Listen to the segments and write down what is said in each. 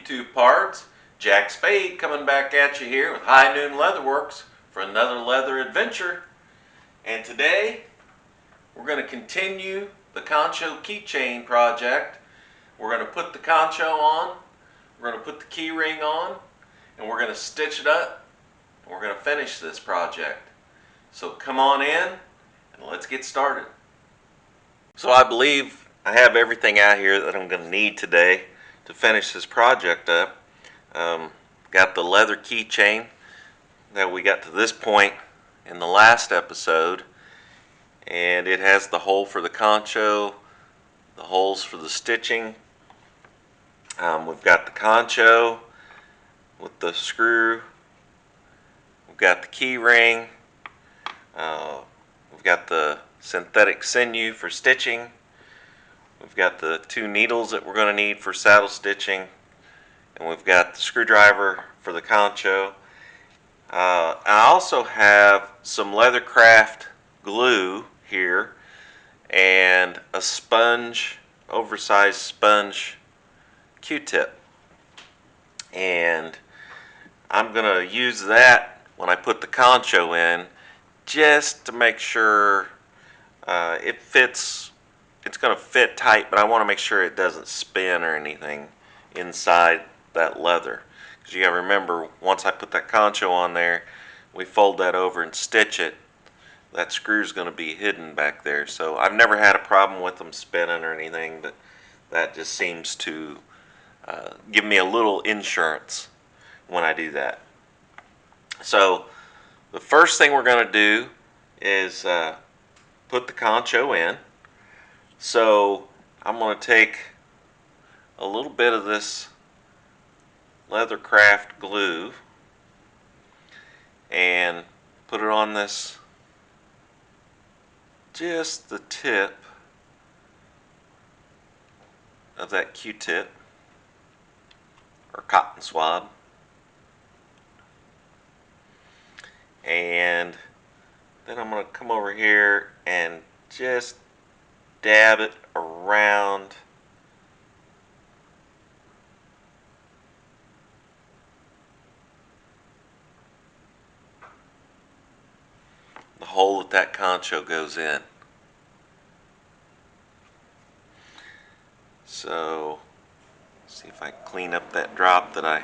YouTube pards. Jack Spade coming back at you here with High Noon Leatherworks for another leather adventure. And today we're going to continue the Concho Keychain project. We're going to put the concho on, we're going to put the key ring on, and we're going to stitch it up, and we're going to finish this project. So come on in and let's get started. So I believe I have everything out here that I'm going to need today to finish this project up. Got the leather keychain that we got to this point in the last episode, and it has the hole for the concho, the holes for the stitching. We've got the concho with the screw, we've got the key ring, we've got the synthetic sinew for stitching, we've got the 2 needles that we're going to need for saddle stitching, and we've got the screwdriver for the concho. I also have some Leathercraft glue here and a sponge, oversized sponge Q-tip, and I'm going to use that when I put the concho in, just to make sure it fits. It's going to fit tight, but I want to make sure it doesn't spin or anything inside that leather, because you got to remember, once I put that concho on there, we fold that over and stitch it, that screw's going to be hidden back there. So I've never had a problem with them spinning or anything, but that just seems to give me a little insurance when I do that. So the first thing we're going to do is put the concho in. So I'm going to take a little bit of this Leathercraft glue and put it on this, just the tip of that Q-tip or cotton swab, and then I'm going to come over here and just dab it around the hole that that concho goes in. So see if I clean up that drop that I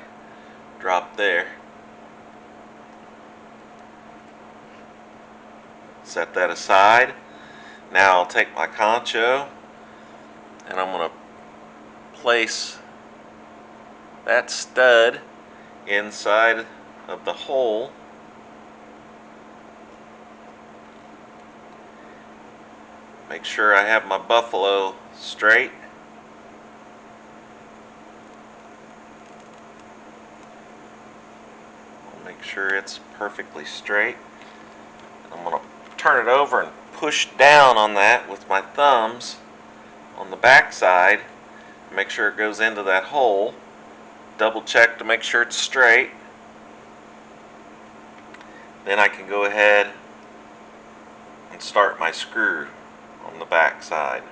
dropped there. Set that aside. Now I'll take my concho and I'm going to place that stud inside of the hole. Make sure I have my buffalo straight. I'll make sure it's perfectly straight. I'm going to turn it over and push down on that with my thumbs on the back side. Make sure it goes into that hole. Double check to make sure it's straight. Then I can go ahead and start my screw on the back side.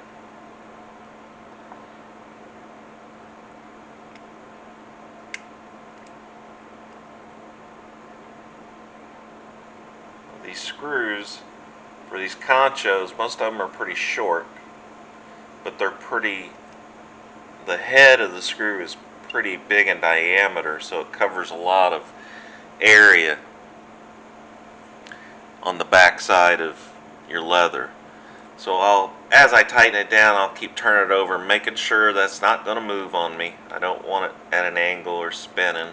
These screws for these conchos, most of them are pretty short, but they're pretty, the head of the screw is pretty big in diameter, so it covers a lot of area on the back side of your leather. So as I tighten it down, I'll keep turning it over, making sure that's not going to move on me. I don't want it at an angle or spinning.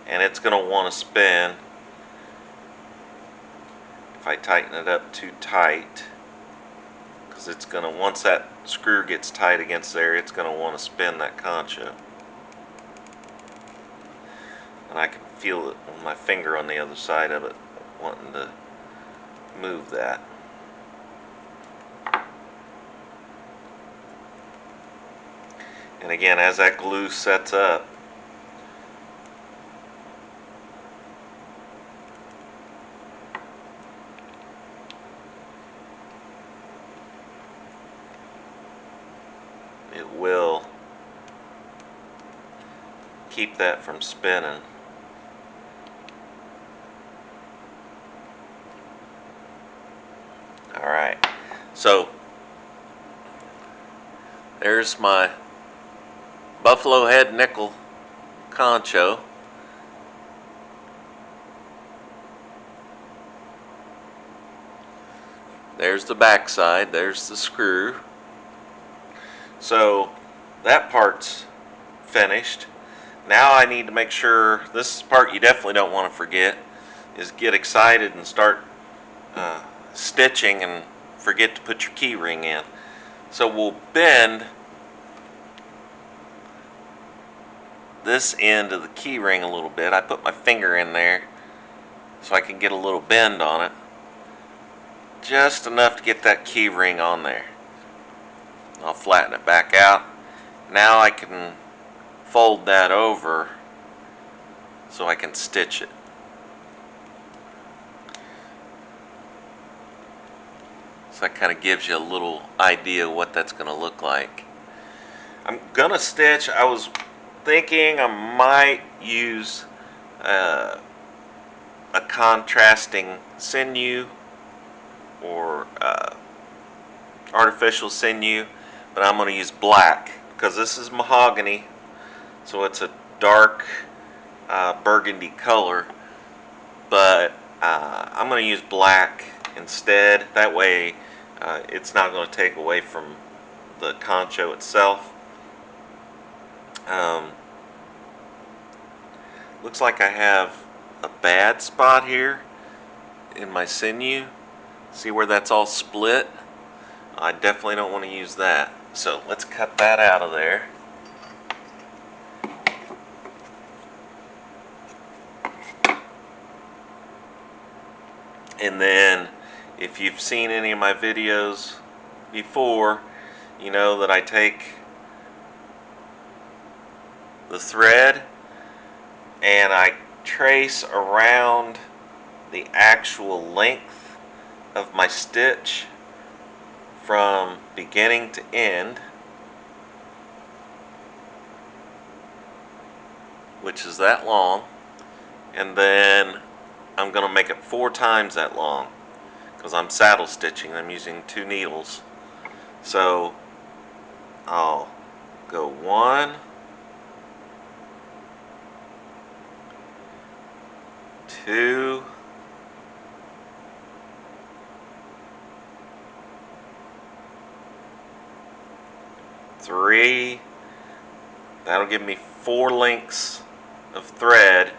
And it's going to want to spin if I tighten it up too tight, because it's going to, once that screw gets tight against there, it's going to want to spin that concho. And I can feel it with my finger on the other side of it wanting to move that. And again, as that glue sets up, it will keep that from spinning. Alright, so there's my buffalo head nickel concho. There's the back side, there's the screw. So that part's finished. Now I need to make sure, this part you definitely don't want to forget, is get excited and start stitching and forget to put your key ring in. So we'll bend this end of the key ring a little bit. I put my finger in there so I can get a little bend on it. Just enough to get that key ring on there. I'll flatten it back out. Now I can fold that over so I can stitch it. So that kind of gives you a little idea of what that's going to look like. I'm going to stitch, I was thinking I might use a contrasting sinew or artificial sinew, but I'm going to use black because this is mahogany, so it's a dark burgundy color, but I'm going to use black instead. That way it's not going to take away from the concho itself. Looks like I have a bad spot here in my sinew. See where that's all split? I definitely don't want to use that. So let's cut that out of there. And then if you've seen any of my videos before, you know that I take the thread and I trace around the actual length of my stitch from beginning to end, which is that long, and then I'm going to make it 4 times that long because I'm saddle stitching. I'm using 2 needles. So I'll go 1, 2, 3. That'll give me 4 lengths of thread,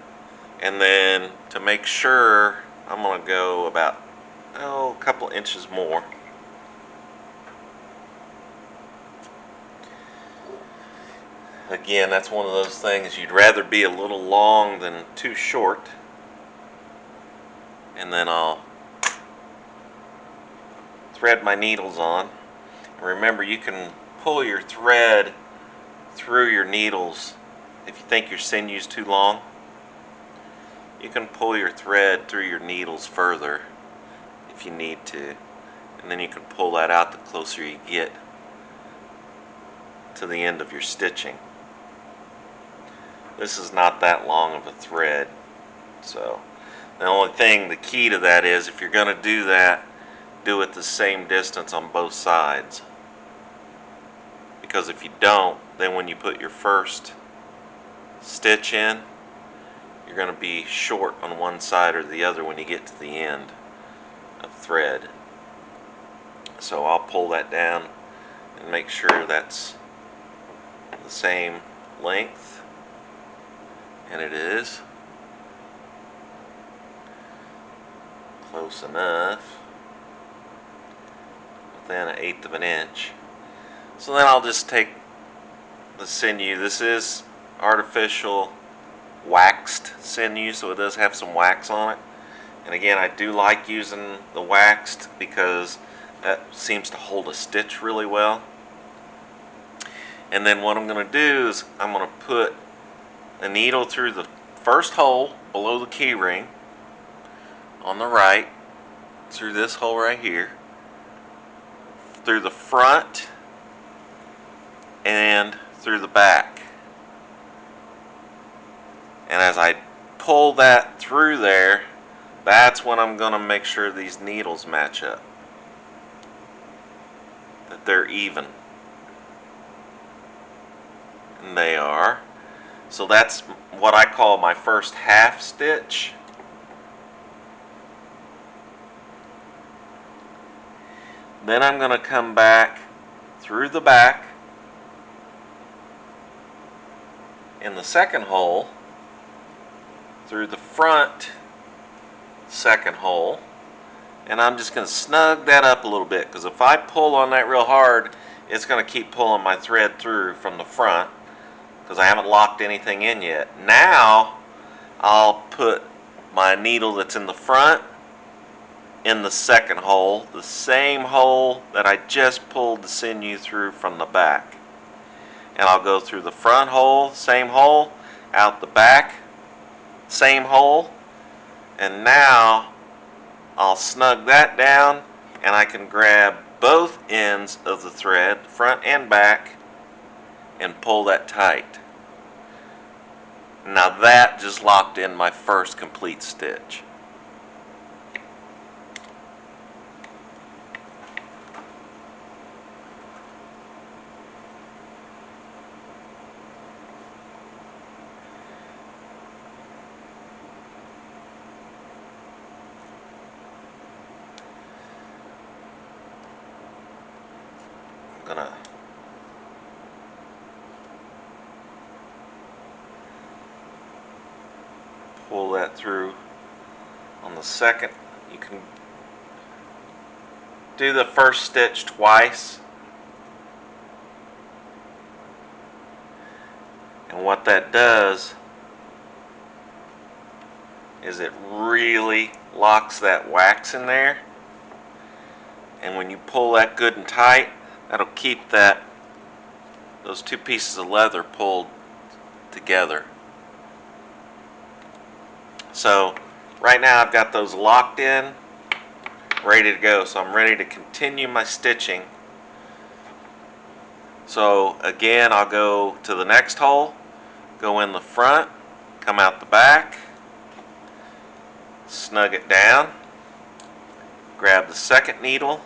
and then to make sure I'm going to go about a couple inches more. Again, that's one of those things you'd rather be a little long than too short. And then I'll thread my needles on. And remember, you can pull your thread through your needles if you think your sinew's too long. You can pull your thread through your needles further if you need to, and then you can pull that out the closer you get to the end of your stitching. This is not that long of a thread, so the only thing, the key to that is, if you're going to do that, do it the same distance on both sides. Because if you don't, then when you put your first stitch in, you're going to be short on one side or the other when you get to the end of thread. So I'll pull that down and make sure that's the same length, and it is. Close enough, within 1/8 of an inch. So then I'll just take the sinew. This is artificial waxed sinew, so it does have some wax on it. And again, I do like using the waxed because that seems to hold a stitch really well. And then what I'm going to do is I'm going to put a needle through the first hole below the key ring on the right, through this hole right here, through the front, and through the back. And as I pull that through there, that's when I'm going to make sure these needles match up, that they're even. And they are. So that's what I call my first half stitch. Then I'm going to come back through the back in the second hole, through the front second hole, and I'm just going to snug that up a little bit, because if I pull on that real hard, it's going to keep pulling my thread through from the front, because I haven't locked anything in yet. Now I'll put my needle that's in the front in the second hole, the same hole that I just pulled the sinew through from the back. And I'll go through the front hole, same hole, out the back, same hole, and now I'll snug that down, and I can grab both ends of the thread, front and back, and pull that tight. Now that just locked in my first complete stitch. I'm gonna pull that through on the second. You can do the first stitch twice, and what that does is it really locks that wax in there, and when you pull that good and tight, that'll keep those two pieces of leather pulled together. So right now I've got those locked in, ready to go. So I'm ready to continue my stitching. So again, I'll go to the next hole, go in the front, come out the back, snug it down, grab the second needle,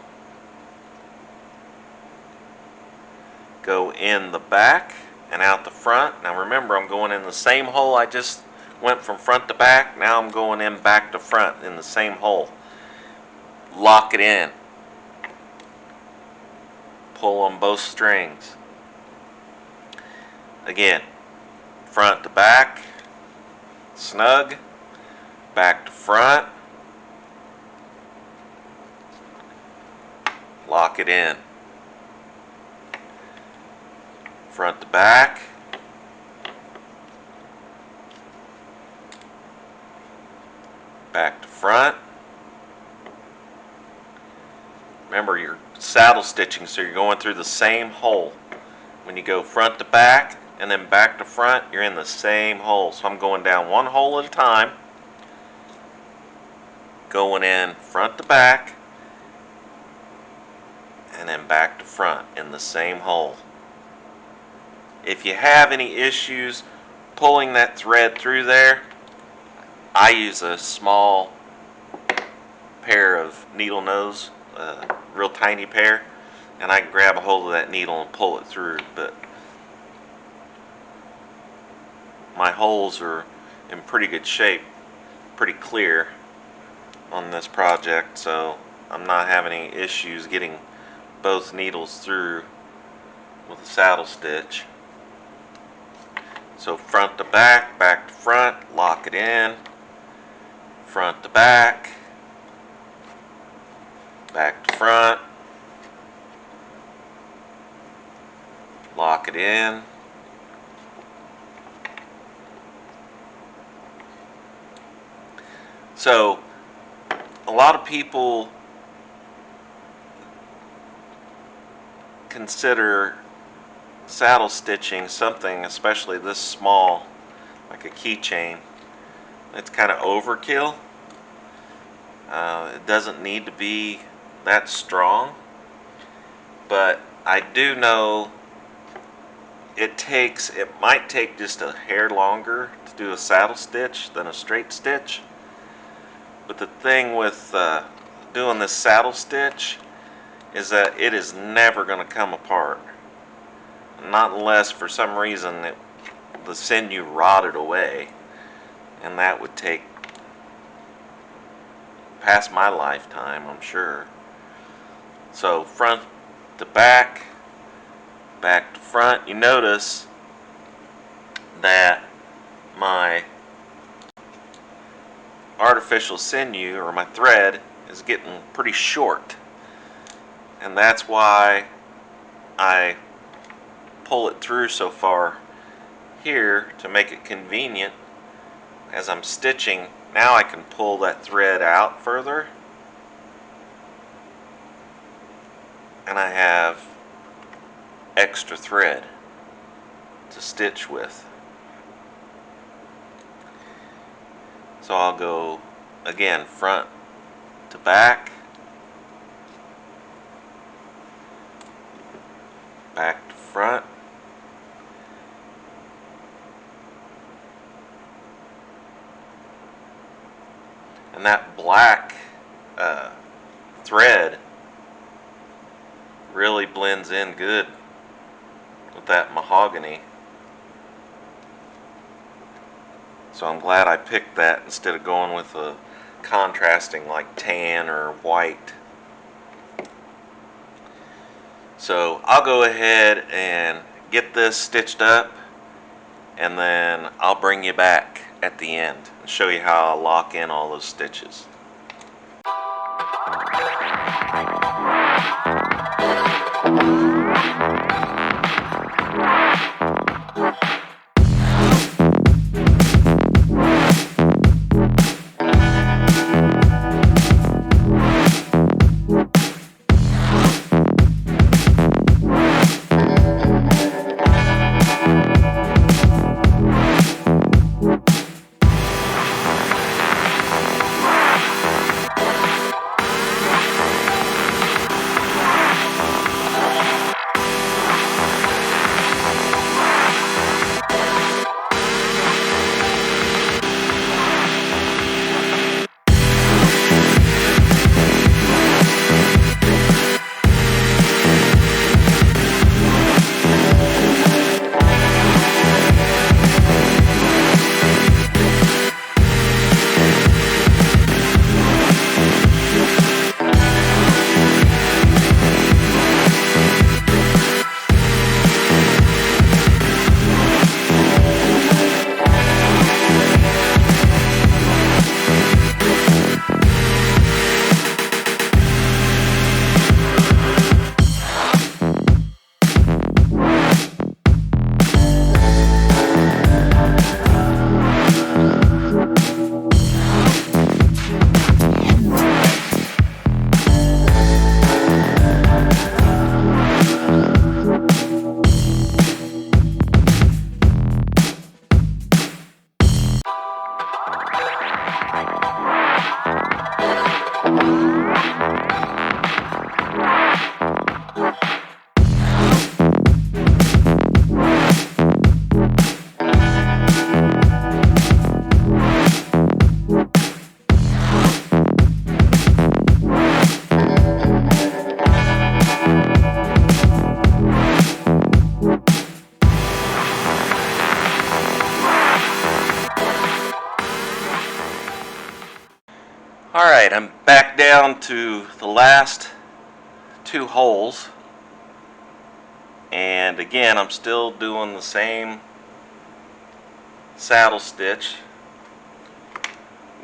go in the back and out the front. Now remember, I'm going in the same hole I just went from front to back. Now I'm going in back to front in the same hole. Lock it in. Pull on both strings. Again, front to back, snug, back to front, lock it in. Front to back, back to front. Remember, you're saddle stitching, so you're going through the same hole. When you go front to back and then back to front, you're in the same hole. So I'm going down one hole at a time, going in front to back, and then back to front in the same hole. If you have any issues pulling that thread through there, I use a small pair of needle nose, a real tiny pair, and I can grab a hold of that needle and pull it through. But my holes are in pretty good shape, pretty clear on this project, so I'm not having any issues getting both needles through with a saddle stitch. So front to back, back to front, lock it in, front to back, back to front, lock it in, so a lot of people consider saddle stitching something, especially this small, like a keychain, it's kind of overkill. It doesn't need to be that strong, but I do know it might take just a hair longer to do a saddle stitch than a straight stitch. But the thing with doing this saddle stitch is that it is never going to come apart. Not unless for some reason the sinew rotted away, and that would take past my lifetime, I'm sure. So front to back, back to front. You notice that my artificial sinew, or my thread, is getting pretty short, and that's why I pull it through so far here to make it convenient as I'm stitching. Now I can pull that thread out further, and I have extra thread to stitch with. So I'll go again front to back, back to front, and that black thread really blends in good with that mahogany. So I'm glad I picked that instead of going with a contrasting like tan or white. So I'll go ahead and get this stitched up, and then I'll bring you back at the end and show you how I'll lock in all those stitches. Alright, I'm back down to the last two holes, and again I'm still doing the same saddle stitch,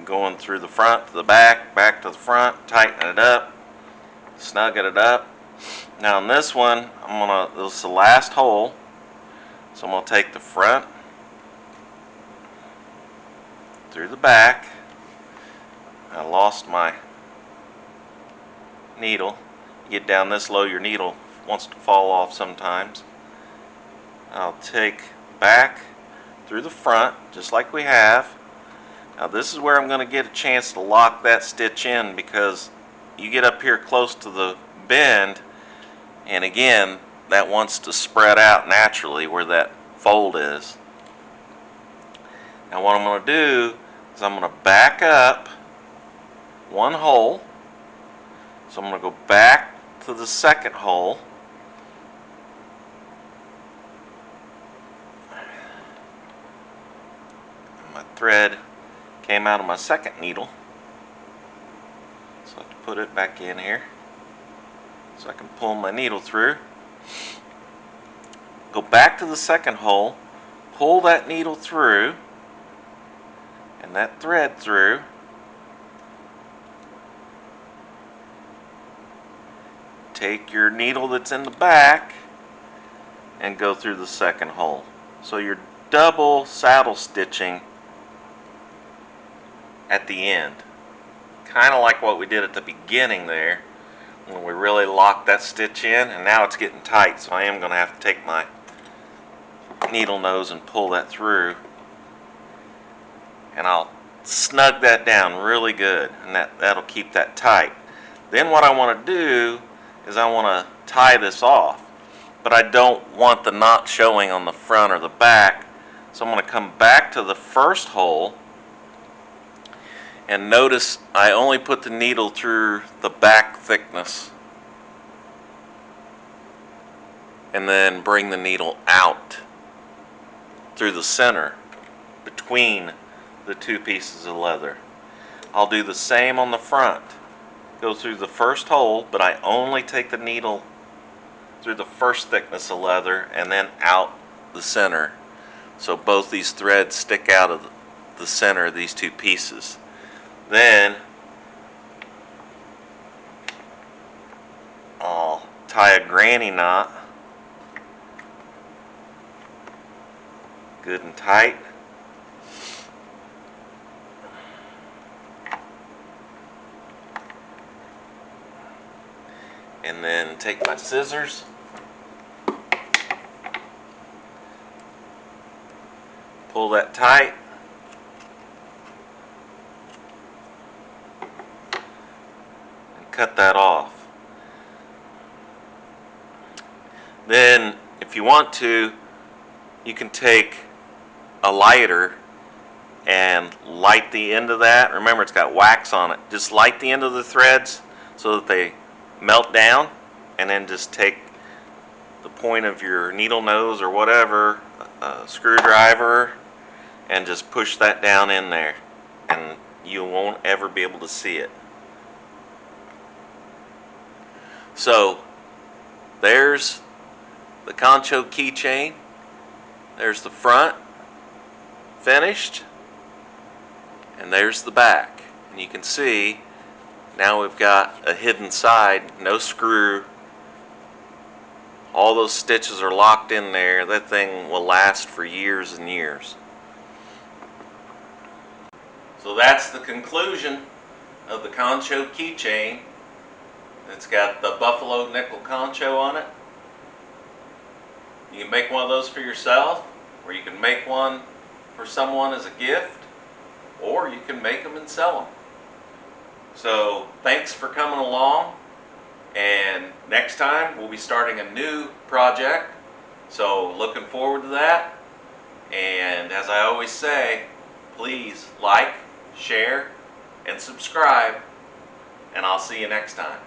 going through the front to the back, back to the front, tighten it up, snugging it up. Now in this one, this is the last hole, so I'm going to take the front through the back. I lost my needle. You get down this low, your needle wants to fall off sometimes. I'll take back through the front, just like we have. Now this is where I'm going to get a chance to lock that stitch in, because you get up here close to the bend, and again, that wants to spread out naturally where that fold is. Now what I'm going to do is I'm going to back up one hole. So I'm going to go back to the second hole. My thread came out of my second needle. So I have to put it back in here so I can pull my needle through. Go back to the second hole, pull that needle through and that thread through. Take your needle that's in the back and go through the second hole. So you're double saddle stitching at the end. Kind of like what we did at the beginning there when we really locked that stitch in, and now it's getting tight, so I am going to have to take my needle nose and pull that through, and I'll snug that down really good, and that'll keep that tight. Then what I want to do is I want to tie this off, but I don't want the knot showing on the front or the back, so I'm going to come back to the first hole, and notice I only put the needle through the back thickness and then bring the needle out through the center between the two pieces of leather. I'll do the same on the front. Go through the first hole, but I only take the needle through the first thickness of leather and then out the center, so both these threads stick out of the center of these two pieces. Then I'll tie a granny knot good and tight. And then take my scissors, pull that tight, and cut that off. Then if you want to, you can take a lighter and light the end of that. Remember, it's got wax on it. Just light the end of the threads so that they melt down, and then just take the point of your needle nose or whatever, a screwdriver, and just push that down in there, and you won't ever be able to see it. So there's the Concho keychain. There's the front finished, and there's the back, and you can see now we've got a hidden side, no screw. All those stitches are locked in there. That thing will last for years and years. So that's the conclusion of the Concho keychain. It's got the buffalo nickel concho on it. You can make one of those for yourself, or you can make one for someone as a gift, or you can make them and sell them. So thanks for coming along, and next time we'll be starting a new project, so looking forward to that. And as I always say, please like, share, and subscribe, and I'll see you next time.